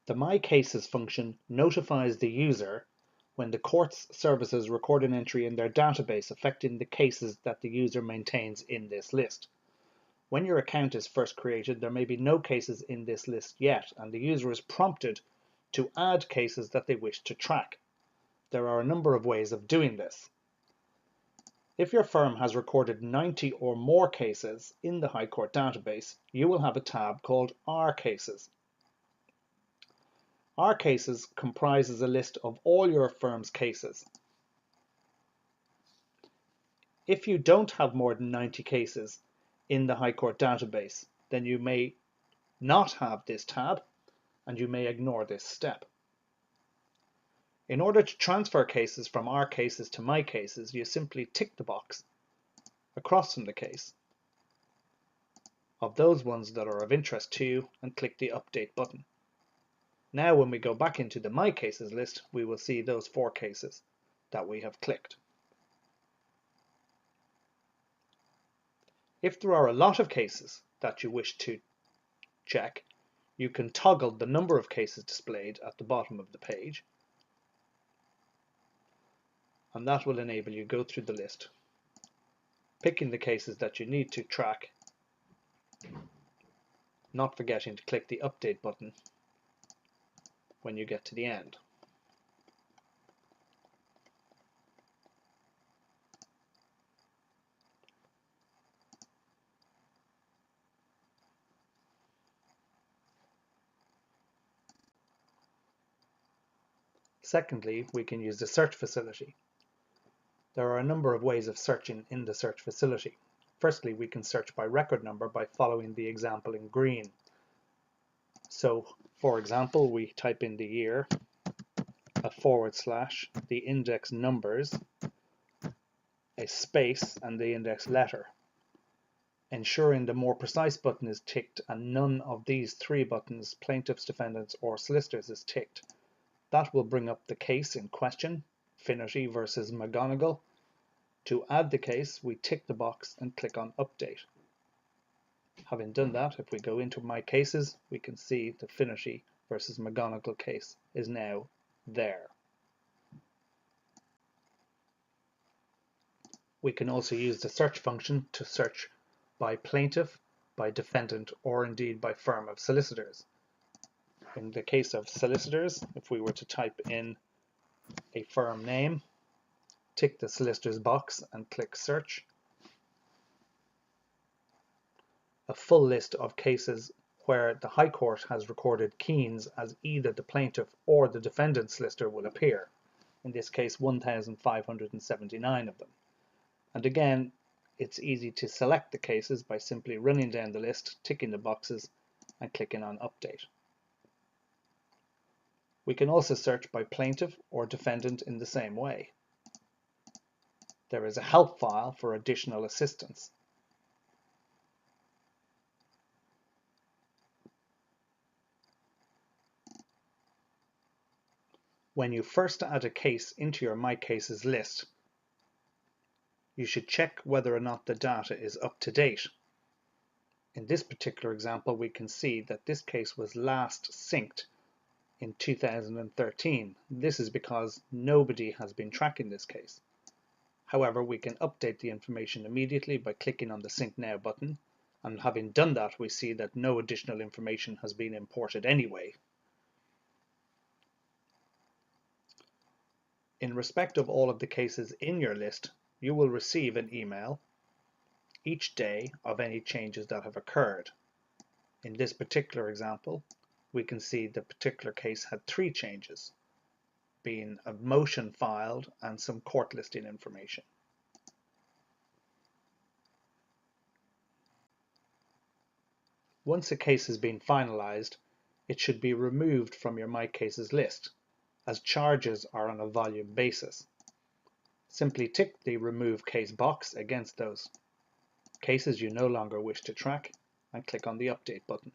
The MyCases function notifies the user when the court's services record an entry in their database affecting the cases that the user maintains in this list. When your account is first created, there may be no cases in this list yet, and the user is prompted to add cases that they wish to track. There are a number of ways of doing this. If your firm has recorded 90 or more cases in the High Court database, you will have a tab called Our Cases. Our Cases comprises a list of all your firm's cases. If you don't have more than 90 cases in the High Court database, then you may not have this tab and you may ignore this step. In order to transfer cases from Our Cases to MyCases, you simply tick the box across from the case of those ones that are of interest to you and click the Update button. Now when we go back into the MyCases list, we will see those 4 cases that we have clicked. If there are a lot of cases that you wish to check, you can toggle the number of cases displayed at the bottom of the page, and that will enable you to go through the list, picking the cases that you need to track, not forgetting to click the Update button when you get to the end. Secondly, we can use the search facility. There are a number of ways of searching in the search facility. Firstly, we can search by record number by following the example in green. So, for example, we type in the year, a / the index numbers, a space, and the index letter, ensuring the more precise button is ticked and none of these 3 buttons, plaintiffs, defendants, or solicitors, is ticked. That will bring up the case in question, Finnerty versus McGonigal. To add the case, we tick the box and click on Update. Having done that, if we go into MyCases, we can see the Finnerty versus McGonigal case is now there. We can also use the search function to search by plaintiff, by defendant, or indeed by firm of solicitors. In the case of solicitors, if we were to type in a firm name, tick the solicitor's box and click search, a full list of cases where the High Court has recorded Keynes as either the plaintiff or the defendant solicitor will appear. In this case, 1,579 of them. And again, it's easy to select the cases by simply running down the list, ticking the boxes, and clicking on Update. We can also search by plaintiff or defendant in the same way. There is a help file for additional assistance. When you first add a case into your MyCases list, you should check whether or not the data is up to date. In this particular example, we can see that this case was last synced in 2013. This is because nobody has been tracking this case. However, we can update the information immediately by clicking on the Sync Now button, and having done that, we see that no additional information has been imported anyway. In respect of all of the cases in your list, you will receive an email each day of any changes that have occurred. In this particular example, we can see the particular case had 3 changes, being a motion filed and some court listing information. Once a case has been finalized, it should be removed from your MyCases list, as charges are on a volume basis. Simply tick the Remove Case box against those cases you no longer wish to track and click on the Update button.